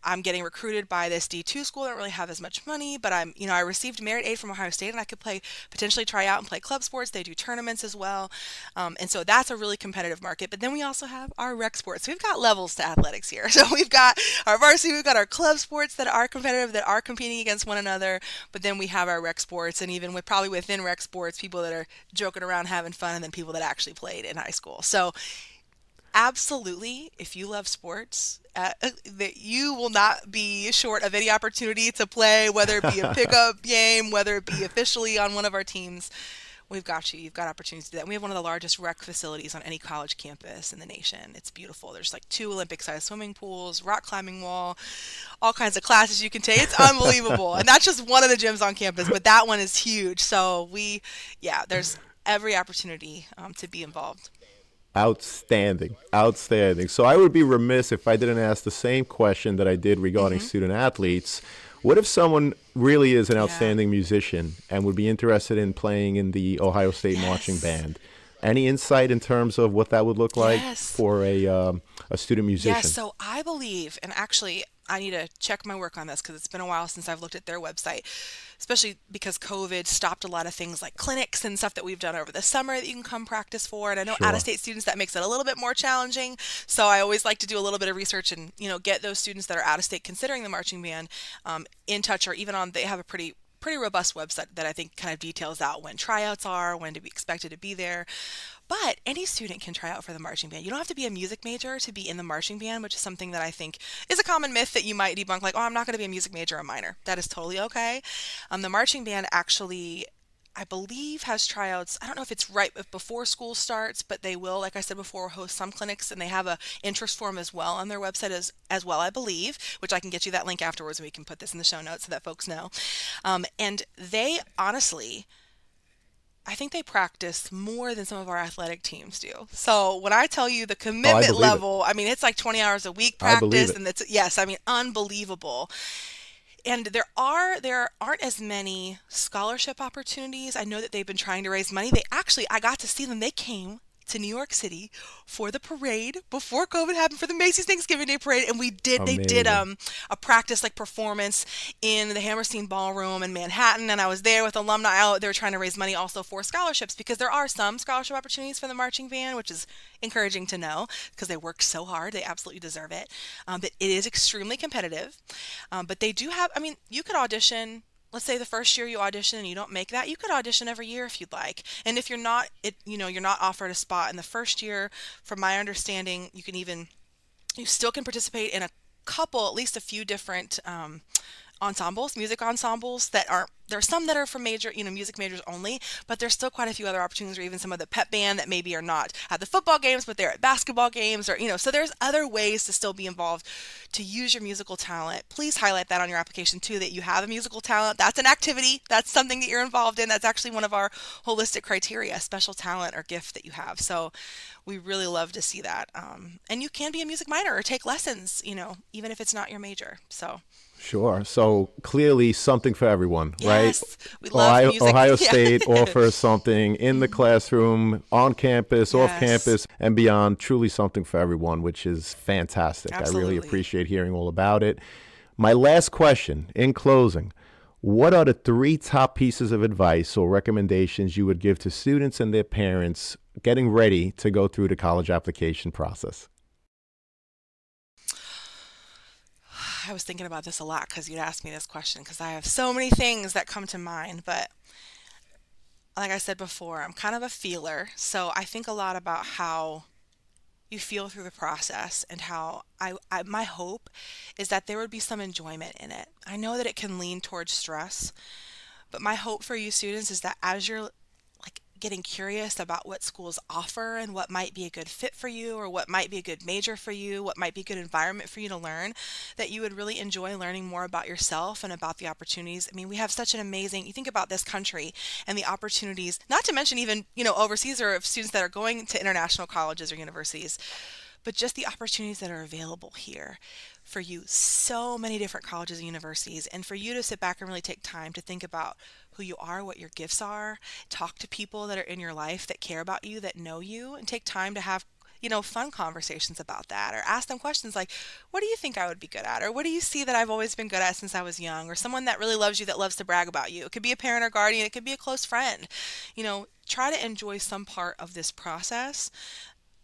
I'm getting recruited by this D2 school. I don't really have as much money, but I received merit aid from Ohio State and I could potentially try out and play club sports. They do tournaments as well. And so that's a really competitive market. But then we also have our rec sports. We've got levels to athletics here. So we've got our varsity, we've got our club sports that are competitive, that are competing against one another. But then we have our rec sports, and even probably within rec sports, people that are joking around, having fun, and then people that actually played in high school. So absolutely, if you love sports, that you will not be short of any opportunity to play, whether it be a pickup game, whether it be officially on one of our teams. We've got you. You've got opportunities to do that. And we have one of the largest rec facilities on any college campus in the nation. It's beautiful. There's like 2 Olympic-sized swimming pools, rock climbing wall, all kinds of classes you can take. It's unbelievable. And that's just one of the gyms on campus, but that one is huge. So there's every opportunity to be involved. Outstanding. So I would be remiss if I didn't ask the same question that I did regarding student athletes. What if someone really is an outstanding musician and would be interested in playing in the Ohio State marching band? Any insight in terms of what that would look like for a student musician? Yes, so I believe, and actually I need to check my work on this because it's been a while since I've looked at their website, especially because COVID stopped a lot of things like clinics and stuff that we've done over the summer that you can come practice for. And I know out-of-state students, that makes it a little bit more challenging. So I always like to do a little bit of research and, get those students that are out-of-state considering the marching band in touch, or even they have a pretty robust website that I think kind of details out when tryouts are, when to be expected to be there. But any student can try out for the marching band. You don't have to be a music major to be in the marching band, which is something that I think is a common myth that you might debunk, like, oh, I'm not going to be a music major or a minor. That is totally okay. The marching band actually, I believe, has tryouts. I don't know if it's right before school starts, but they will, like I said before, host some clinics, and they have a interest form as well on their website as well, I believe, which I can get you that link afterwards, and we can put this in the show notes so that folks know. And they honestly, I think they practice more than some of our athletic teams do. So when I tell you the commitment level, I mean, it's like 20 hours a week practice, and it's, yes, I mean, unbelievable. And there aren't as many scholarship opportunities. I know that they've been trying to raise money. I got to see them. They came to New York City for the parade before COVID happened, for the Macy's Thanksgiving Day parade, and they did a practice like performance in the Hammerstein Ballroom in Manhattan, and I was there with alumni out. They were trying to raise money also for scholarships, because there are some scholarship opportunities for the marching band, which is encouraging to know, because they work so hard. They absolutely deserve it. But it is extremely competitive. But they do have, I mean, you could audition. Let's say the first year you audition and you don't make that, you could audition every year if you'd like. And if you're not, you're not offered a spot in the first year, from my understanding, you still can participate in a couple, at least a few different ensembles, music ensembles there are some that are for music majors only, but there's still quite a few other opportunities, or even some of the pep band that maybe are not at the football games, but they're at basketball games, or, so there's other ways to still be involved to use your musical talent. Please highlight that on your application too, that you have a musical talent. That's an activity. That's something that you're involved in. That's actually one of our holistic criteria, special talent or gift that you have. So we really love to see that. And you can be a music minor or take lessons, even if it's not your major. So. Sure. So clearly something for everyone, right? We love music. Ohio State offers something in the classroom, on campus, off campus, and beyond. Truly something for everyone, which is fantastic. Absolutely. I really appreciate hearing all about it. My last question, in closing, what are the 3 top pieces of advice or recommendations you would give to students and their parents getting ready to go through the college application process? I was thinking about this a lot because you'd asked me this question, because I have so many things that come to mind. But like I said before, I'm kind of a feeler. So I think a lot about how you feel through the process, and how my hope is that there would be some enjoyment in it. I know that it can lean towards stress, but my hope for you students is that as you're getting curious about what schools offer and what might be a good fit for you, or what might be a good major for you, what might be a good environment for you to learn, that you would really enjoy learning more about yourself and about the opportunities. I mean, we have such an amazing, you think about this country and the opportunities, not to mention even, overseas, or students that are going to international colleges or universities, but just the opportunities that are available here for you. So many different colleges and universities, and for you to sit back and really take time to think about who you are, what your gifts are, talk to people that are in your life that care about you, that know you, and take time to have fun conversations about that, or ask them questions like, what do you think I would be good at? Or what do you see that I've always been good at since I was young? Or someone that really loves you, that loves to brag about you. It could be a parent or guardian. It could be a close friend. Try to enjoy some part of this process.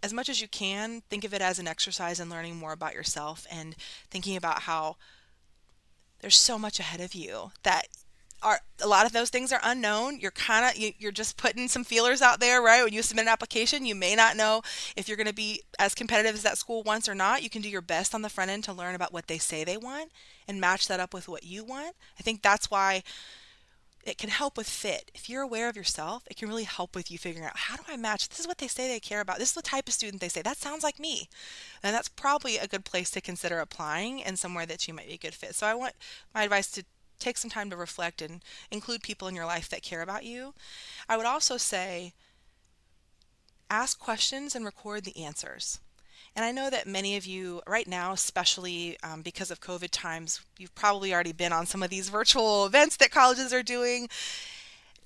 As much as you can, think of it as an exercise in learning more about yourself, and thinking about how there's so much ahead of you, that a lot of those things are unknown. You're just putting some feelers out there, right? When you submit an application, you may not know if you're going to be as competitive as that school wants or not. You can do your best on the front end to learn about what they say they want and match that up with what you want. I think that's why it can help with fit. If you're aware of yourself, it can really help with you figuring out, how do I match? This is what they say they care about. This is the type of student they say. That sounds like me. And that's probably a good place to consider applying, and somewhere that you might be a good fit. So I want my advice to take some time to reflect and include people in your life that care about you. I would also say, ask questions and record the answers. And I know that many of you right now, especially because of COVID times, you've probably already been on some of these virtual events that colleges are doing.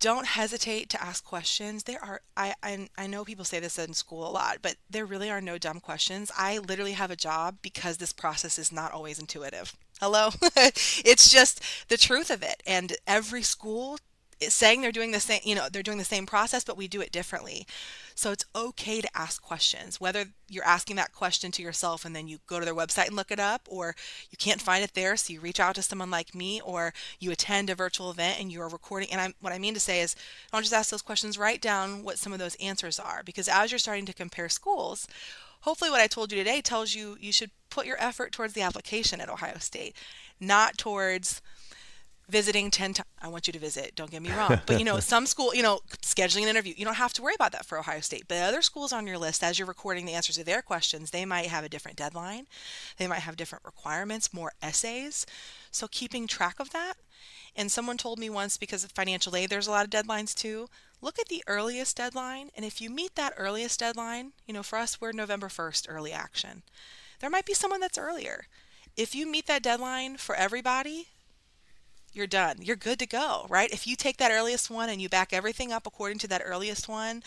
Don't hesitate to ask questions. I know people say this in school a lot, but there really are no dumb questions. I literally have a job because this process is not always intuitive. Hello? It's just the truth of it. And every school is saying they're doing the same, they're doing the same process, but we do it differently. So it's okay to ask questions, whether you're asking that question to yourself and then you go to their website and look it up, or you can't find it there, so you reach out to someone like me, or you attend a virtual event and you're recording. And what I mean to say is, don't just ask those questions, write down what some of those answers are, because as you're starting to compare schools, hopefully what I told you today tells you you should put your effort towards the application at Ohio State, not towards visiting 10 times. I want you to visit, don't get me wrong. But some school, scheduling an interview, you don't have to worry about that for Ohio State. But other schools on your list, as you're recording the answers to their questions, they might have a different deadline. They might have different requirements, more essays. So keeping track of that. And someone told me once, because of financial aid, there's a lot of deadlines too. Look at the earliest deadline. And if you meet that earliest deadline, for us, we're November 1st, early action. There might be someone that's earlier. If you meet that deadline for everybody, you're done. You're good to go, right? If you take that earliest one and you back everything up according to that earliest one,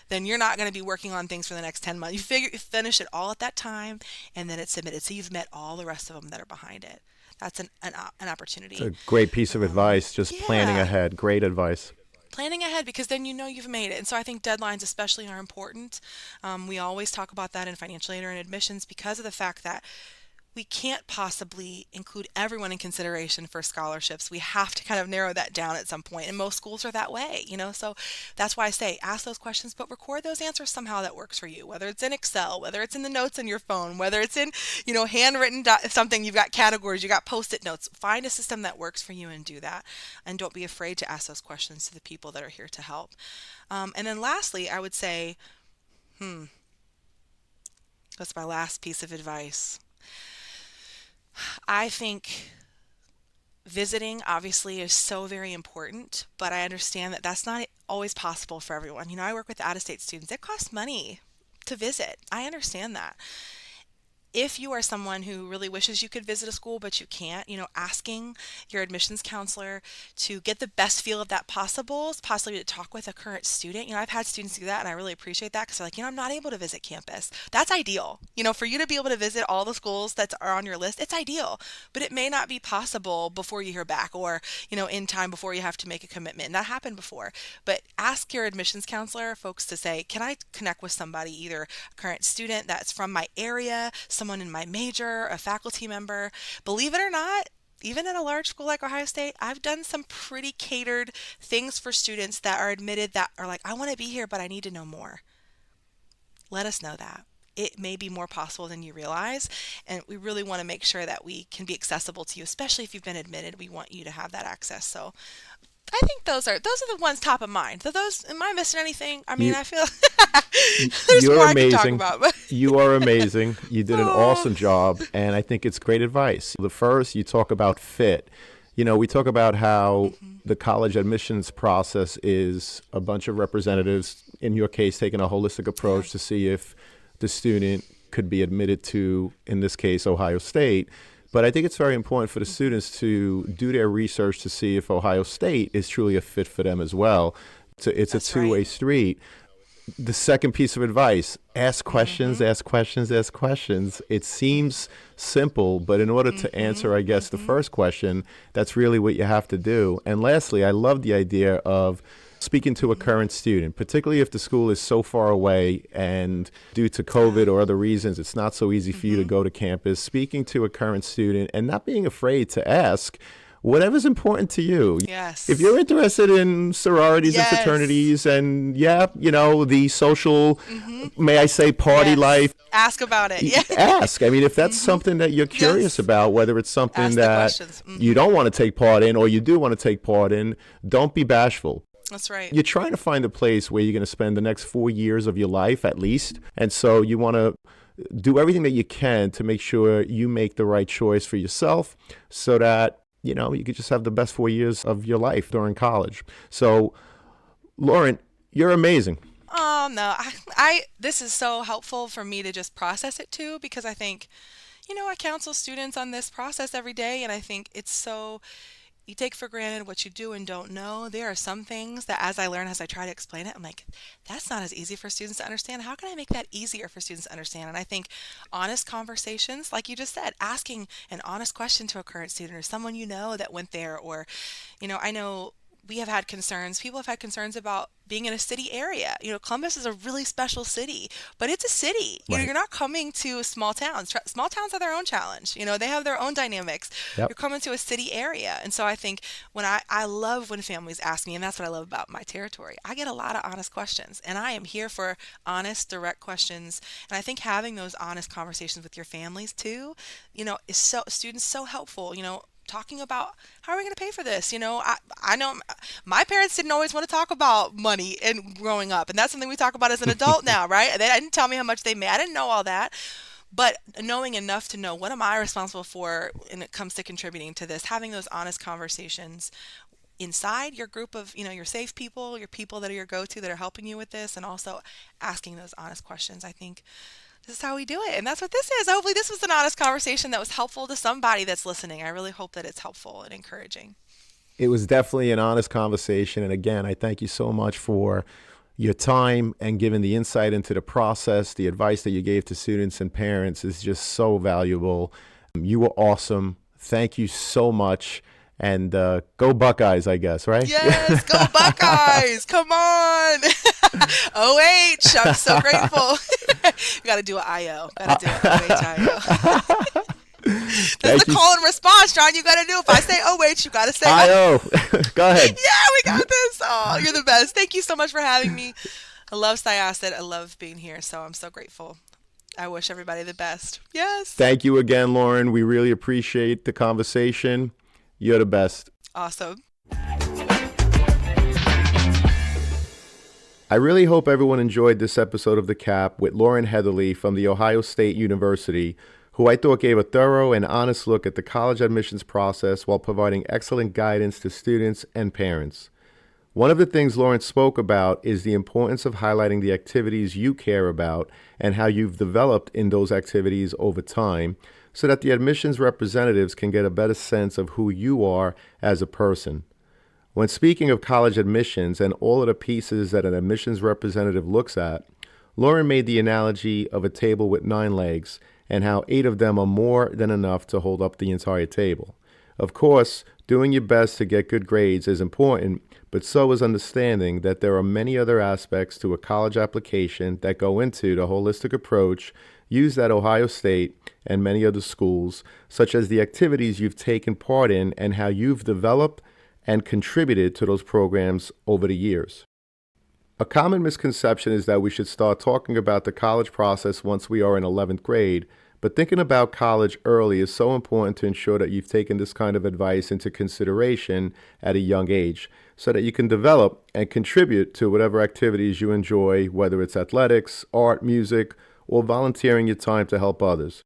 then you're not going to be working on things for the next 10 months. You finish it all at that time, and then it's submitted. So you've met all the rest of them that are behind it. That's an opportunity. It's a great piece of advice, just planning ahead. Great advice. Planning ahead, because then you've made it. And so I think deadlines especially are important. We always talk about that in financial aid or in admissions, because of the fact that we can't possibly include everyone in consideration for scholarships. We have to kind of narrow that down at some point, and most schools are that way, so that's why I say ask those questions, but record those answers somehow that works for you, whether it's in Excel, whether it's in the notes on your phone, whether it's in handwritten something. You've got categories, you got post-it notes. Find a system that works for you and do that, and don't be afraid to ask those questions to the people that are here to help. And then lastly, I would say that's my last piece of advice. I think visiting obviously is so very important, but I understand that that's not always possible for everyone. I work with out-of-state students. It costs money to visit. I understand that. If you are someone who really wishes you could visit a school but you can't, asking your admissions counselor to get the best feel of that possible, possibly to talk with a current student. I've had students do that, and I really appreciate that, because they're like, I'm not able to visit campus. That's ideal. For you to be able to visit all the schools that are on your list, it's ideal. But it may not be possible before you hear back, or, in time before you have to make a commitment. And that happened before. But ask your admissions counselor, folks, to say, can I connect with somebody, either a current student that's from my area, someone in my major, a faculty member. Believe it or not, even in a large school like Ohio State, I've done some pretty catered things for students that are admitted that are like, I want to be here, but I need to know more. Let us know that. It may be more possible than you realize, and we really want to make sure that we can be accessible to you, especially if you've been admitted. We want you to have that access. So I think those are the ones top of mind. So those, am I missing anything? I mean, I feel there's you're more amazing. I can talk about. You are amazing. You did an awesome job, and I think it's great advice. The first, you talk about fit. We talk about how the college admissions process is a bunch of representatives, in your case, taking a holistic approach to see if the student could be admitted to, in this case, Ohio State. But I think it's very important for the students to do their research to see if Ohio State is truly a fit for them as well. It's a two-way street. The second piece of advice, ask questions, ask questions, ask questions. It seems simple, but in order to answer, I guess, the first question, that's really what you have to do. And lastly, I love the idea of speaking to a current student, particularly if the school is so far away and due to COVID or other reasons, it's not so easy for you to go to campus. Speaking to a current student and not being afraid to ask whatever's important to you. Yes. If you're interested in sororities and fraternities and, the social, may I say, party life. Ask about it. Yeah. Ask. I mean, if that's something that you're curious about, whether it's something that you don't want to take part in or you do want to take part in, don't be bashful. That's right. You're trying to find a place where you're going to spend the next 4 years of your life at least. And so you want to do everything that you can to make sure you make the right choice for yourself so that, you could just have the best 4 years of your life during college. So, Lauren, you're amazing. Oh, no. I this is so helpful for me to just process it too, because I think, I counsel students on this process every day, and I think it's so, you take for granted what you do and don't know. There are some things that as I try to explain it, I'm like, that's not as easy for students to understand. How can I make that easier for students to understand? And I think honest conversations, like you just said, asking an honest question to a current student or someone that went there, or, I know we have had concerns. People have had concerns about being in a city area. Columbus is a really special city, but it's a city. Right. You're not coming to small towns. Small towns have their own challenge. They have their own dynamics. Yep. You're coming to a city area. And so I think when I love when families ask me, and that's what I love about my territory, I get a lot of honest questions, and I am here for honest, direct questions. And I think having those honest conversations with your families too, is students so helpful. Talking about how are we going to pay for this? I know my parents didn't always want to talk about money and growing up, and that's something we talk about as an adult now, right? They didn't tell me how much they made. I didn't know all that, but knowing enough to know what am I responsible for when it comes to contributing to this, having those honest conversations inside your group of, your safe people, your people that are your go-to that are helping you with this, and also asking those honest questions. I think this is how we do it. And that's what this is. Hopefully this was an honest conversation that was helpful to somebody that's listening. I really hope that it's helpful and encouraging. It was definitely an honest conversation. And again, I thank you so much for your time and giving the insight into the process. The advice that you gave to students and parents is just so valuable. You were awesome. Thank you so much. And go Buckeyes, I guess, right? Yes, go Buckeyes. Come on. OH, I'm so grateful. You got to do an IO. Got to do an OH IO. That's the call and response, John. You got to do. If I say OH, you got to say IO. Go ahead. Yeah, we got this. Oh, you're the best. Thank you so much for having me. I love Syosset. I love being here, so I'm so grateful. I wish everybody the best. Yes. Thank you again, Lauren. We really appreciate the conversation. You're the best. Awesome. I really hope everyone enjoyed this episode of The Cap with Lauren Heatherly from The Ohio State University, who I thought gave a thorough and honest look at the college admissions process while providing excellent guidance to students and parents. One of the things Lauren spoke about is the importance of highlighting the activities you care about and how you've developed in those activities over time, so that the admissions representatives can get a better sense of who you are as a person. When speaking of college admissions and all of the pieces that an admissions representative looks at, Lauren made the analogy of a table with 9 legs and how 8 of them are more than enough to hold up the entire table. Of course, doing your best to get good grades is important, but so is understanding that there are many other aspects to a college application that go into the holistic approach used at Ohio State and many other schools, such as the activities you've taken part in and how you've developed and contributed to those programs over the years. A common misconception is that we should start talking about the college process once we are in 11th grade, but thinking about college early is so important to ensure that you've taken this kind of advice into consideration at a young age, so that you can develop and contribute to whatever activities you enjoy, whether it's athletics, art, music, or volunteering your time to help others.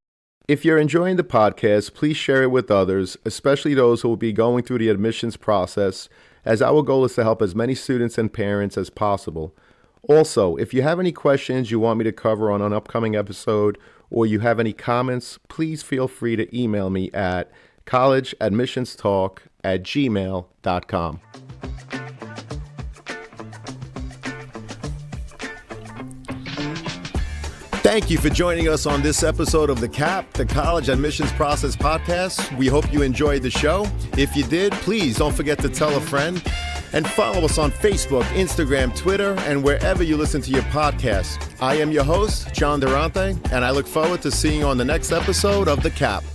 If you're enjoying the podcast, please share it with others, especially those who will be going through the admissions process, as our goal is to help as many students and parents as possible. Also, if you have any questions you want me to cover on an upcoming episode, or you have any comments, please feel free to email me at collegeadmissionstalk@gmail.com. Thank you for joining us on this episode of The Cap, the College Admissions Process Podcast. We hope you enjoyed the show. If you did, please don't forget to tell a friend and follow us on Facebook, Instagram, Twitter, and wherever you listen to your podcast. I am your host, John Durante, and I look forward to seeing you on the next episode of The Cap.